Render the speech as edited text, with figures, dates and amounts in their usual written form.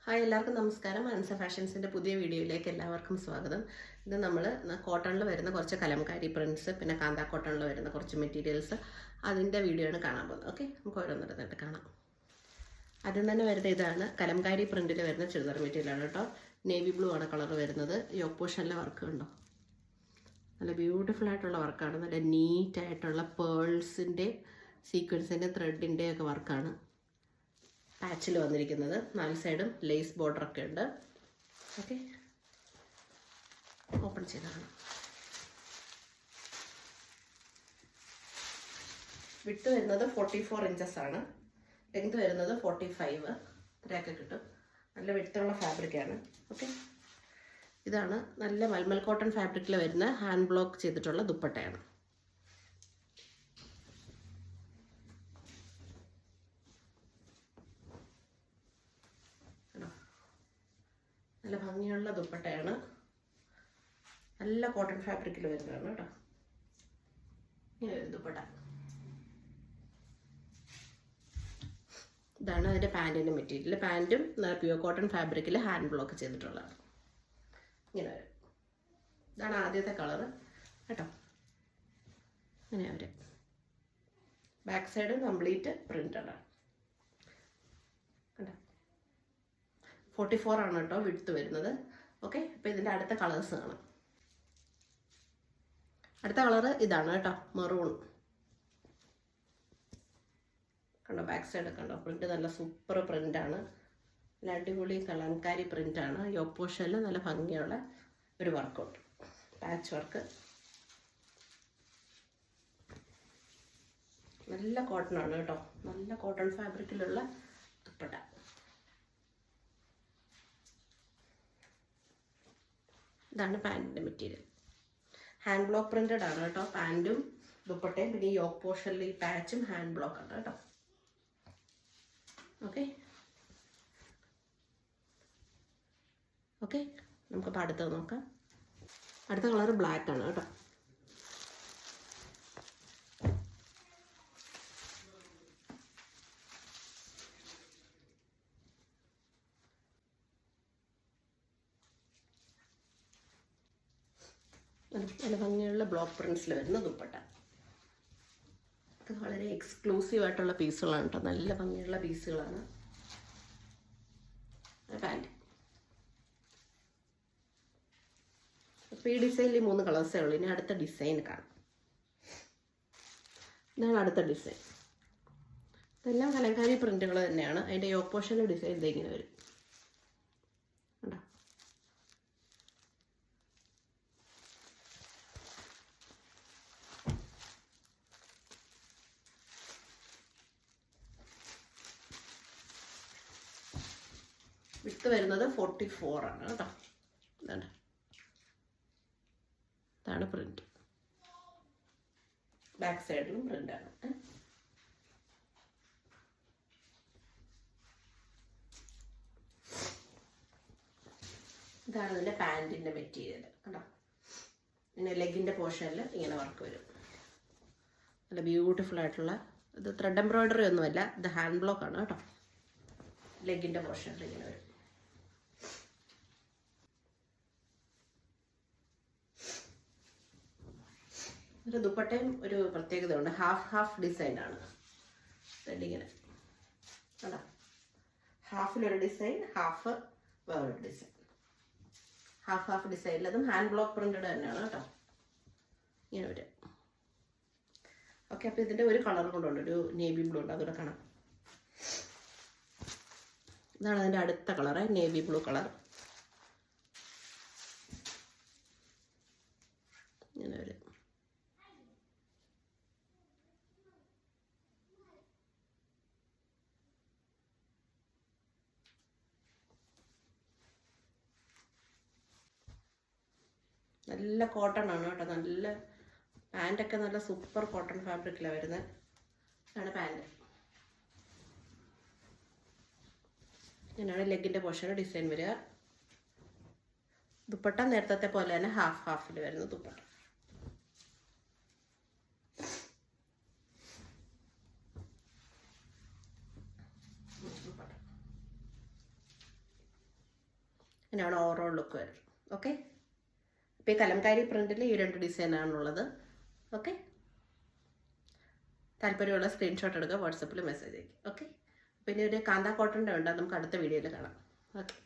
Hi എല്ലാവർക്കും നമസ്കാരം. അൻസ ഫാഷൻസിൻ്റെ പുതിയ വീഡിയോയിലേക്ക് എല്ലാവർക്കും സ്വാഗതം. ഇത് നമ്മൾ കോട്ടണിൽ വരുന്ന കുറച്ച് കലംകാരി പ്രിൻറ്റ്സ്, പിന്നെ കാന്താ കോട്ടണിൽ വരുന്ന കുറച്ച് മെറ്റീരിയൽസ്, അതിൻ്റെ വീഡിയോ ആണ് കാണാൻ പോകുന്നത്. ഓക്കെ, നമുക്ക് ഓരോന്നിരുന്നിട്ട് കാണാം. ആദ്യം തന്നെ വരുന്ന ഇതാണ് കലംകാരി പ്രിൻറ്റിൽ വരുന്ന ചുരിദാർ മെറ്റീരിയലാണ് കേട്ടോ. നേവി ബ്ലൂ ആണ് കളർ വരുന്നത്. യോക്ക് പോർഷനിലെ വർക്ക് ഉണ്ടോ, നല്ല ബ്യൂട്ടിഫുൾ ആയിട്ടുള്ള വർക്കാണ്. നല്ല നീറ്റായിട്ടുള്ള പേൾസിൻ്റെ, സീക്വൻസിൻ്റെ, ത്രെഡിൻ്റെ ഒക്കെ വർക്കാണ് പാച്ചിൽ വന്നിരിക്കുന്നത്. 4 സൈഡും ലേസ് ബോർഡറൊക്കെ ഉണ്ട്. ഓക്കെ, ഓപ്പൺ ചെയ്താണ്. വിട്ട് വരുന്നത് 44 ഇഞ്ചസ് ആണ്. ലെങ്ത് വരുന്നത് 45 ഇത്രയൊക്കെ കിട്ടും. നല്ല വിട്ടുള്ള ഫാബ്രിക്കാണ്. ഓക്കെ, ഇതാണ് നല്ല മൽമൽ കോട്ടൺ ഫാബ്രിക്കിൽ വരുന്ന ഹാൻഡ് ബ്ലോക്ക് ചെയ്തിട്ടുള്ള ദുപ്പട്ടയാണ്. നല്ല ഭംഗിയുള്ള ദുപ്പട്ടയാണ്. നല്ല കോട്ടൺ ഫാബ്രിക്കിൽ വരുന്നതാണ് കേട്ടോ. ഇങ്ങനെ ഒരു ദുപ്പട്ട. ഇതാണ് അതിൻ്റെ പാൻറ്റിൻ്റെ മെറ്റീരിയൽ. പാൻറ്റും പ്യുവർ കോട്ടൺ ഫാബ്രിക്കിൽ ഹാൻഡ് ബ്ലോക്ക് ചെയ്തിട്ടുള്ളതാണ്. ഇങ്ങനെ വരും. ഇതാണ് ആദ്യത്തെ കളറ് കേട്ടോ. ഇങ്ങനെ വരും. ബാക്ക് സൈഡ് കംപ്ലീറ്റ് പ്രിൻ്റഡ് ആണ് കേട്ടോ. 44 ആണ് കേട്ടോ വിഡ്ത്ത് വരുന്നത്. ഓക്കെ, അപ്പോൾ ഇതിൻ്റെ അടുത്ത കളേഴ്സ് കാണാം. അടുത്ത കളറ് ഇതാണ് കേട്ടോ, മെറൂൺ കണ്ടോ. ബാക്ക് സൈഡ് കണ്ടോ, പ്രിൻറ്റ് നല്ല സൂപ്പർ പ്രിൻ്റാണ്. നല്ല അടിപൊളി കലംകാരി പ്രിൻ്റാണ്. യോക്ക് പോർഷനിൽ നല്ല ഭംഗിയുള്ള ഒരു വർക്കൗട്ട്, പാച്ച് വർക്ക്. നല്ല കോട്ടൺ ആണ് കേട്ടോ. നല്ല കോട്ടൺ ഫാബ്രിക്കിലുള്ള ദുപ്പട്ട. ഇതാണ് പാൻറ്റിൻ്റെ മെറ്റീരിയൽ. ഹാൻഡ് ബ്ലോക്ക് പ്രിൻറ്റഡ് ആണ് കേട്ടോ. പാൻറ്റും ദുപ്പട്ടയും പിന്നെ ഈ യോക്ക് പോർഷനിൽ ഈ പാച്ചും ഹാൻഡ് ബ്ലോക്ക് ആണ് കേട്ടോ. ഓക്കെ ഓക്കെ, നമുക്കപ്പോൾ അടുത്തത് നോക്കാം. അടുത്ത കളർ ബ്ലാക്ക് ആണ് കേട്ടോ. നല്ല ഭംഗിയുള്ള ബ്ലോക്ക് പ്രിൻറ്റ്സിൽ വരുന്ന ദുപ്പട്ട. ഇത് വളരെ എക്സ്ക്ലൂസീവ് ആയിട്ടുള്ള പീസുകളാണ് കേട്ടോ. നല്ല ഭംഗിയുള്ള പീസുകളാണ്. പാൻറ്റ്. അപ്പോൾ ഈ ഡിസൈനിൽ 3 കളേഴ്സേ ഉള്ളൂ. ഇനി അടുത്ത ഡിസൈൻ കാണാം. ഇതാണ് അടുത്ത ഡിസൈൻ. ഇതെല്ലാം കലംകാരി പ്രിൻറ്റുകൾ തന്നെയാണ്. അതിൻ്റെ യോക്ക് പോർഷനിലെ ഡിസൈൻ ഇതെങ്ങനെ വരും കണ്ടോ. വിട്ട് വരുന്നത് 44 ആണ് കേട്ടോ. ഇതാണ് പ്രിന്റ്. ബാക്ക് സൈഡിലും പ്രിന്റാണ്. ഇതാണ് ഇതിൻ്റെ പാൻറ്റിൻ്റെ മെറ്റീരിയൽ കേട്ടോ. പിന്നെ ലെഗിൻ്റെ പോർഷനിൽ ഇങ്ങനെ വർക്ക് വരും. നല്ല ബ്യൂട്ടിഫുൾ ആയിട്ടുള്ള, ഇത് ത്രെഡ് എംബ്രോയിഡറി ഒന്നുമല്ല, ഇത് ഹാൻഡ് ബ്ലോക്ക് ആണ് കേട്ടോ. ലെഗിൻ്റെ പോർഷനിൽ ഇങ്ങനെ വരും. ഒരു ദുപ്പട്ടയും ഒരു പ്രത്യേകതയുണ്ട്. ഹാഫ് ഡിസൈനാണ്. ഇങ്ങനെ കേട്ടോ. ഹാഫിലൊരു ഡിസൈൻ, ഹാഫ് വേറൊരു ഡിസൈൻ. ഹാഫ് ഡിസൈനിൽ അതും ഹാൻഡ് ബ്ലോക്ക് പ്രിൻറ്റഡ് തന്നെയാണ് കേട്ടോ. ഇങ്ങനെ വരും. ഓക്കെ, അപ്പോൾ ഇതിൻ്റെ ഒരു കളർ കൊണ്ടുണ്ട്, ഒരു നേവി ബ്ലൂ ഉണ്ട്, അതുകൂടെ കാണാം. ഇതാണ് അതിൻ്റെ അടുത്ത കളറ്, നേവി ബ്ലൂ കളർ. ഇങ്ങനെ വരും. നല്ല കോട്ടൺ ആണ് കേട്ടോ. നല്ല പാൻറ്റൊക്കെ നല്ല സൂപ്പർ കോട്ടൺ ഫാബ്രിക്കിലാണ് വരുന്നത്. ഇതാണ് പാൻറ്റ്. ഇങ്ങനെയാണ് ലെഗിൻ്റെ പോർഷന് ഡിസൈൻ വരിക. ദുപ്പട്ട നേരത്തെ പോലെ തന്നെ ഹാഫിൽ വരുന്ന ദുപ്പട്ട. ഇങ്ങനെയാണ് ഓവറോൾ ലുക്ക് വരുന്നത്. ഓക്കെ, അപ്പോൾ ഈ കലംകാരി പ്രിൻറ്റിൽ ഈ 2 ഡിസൈനാണുള്ളത്. ഓക്കെ, താല്പര്യമുള്ള സ്ക്രീൻഷോട്ട് എടുക്കുക, വാട്സപ്പിൽ മെസ്സേജ് അയക്കും. ഓക്കെ, പിന്നെ ഒരു കാന്ത കോട്ടൻ്റെ ഉണ്ട്, അത് നമുക്ക് അടുത്ത വീഡിയോയിൽ കാണാം. ഓക്കെ.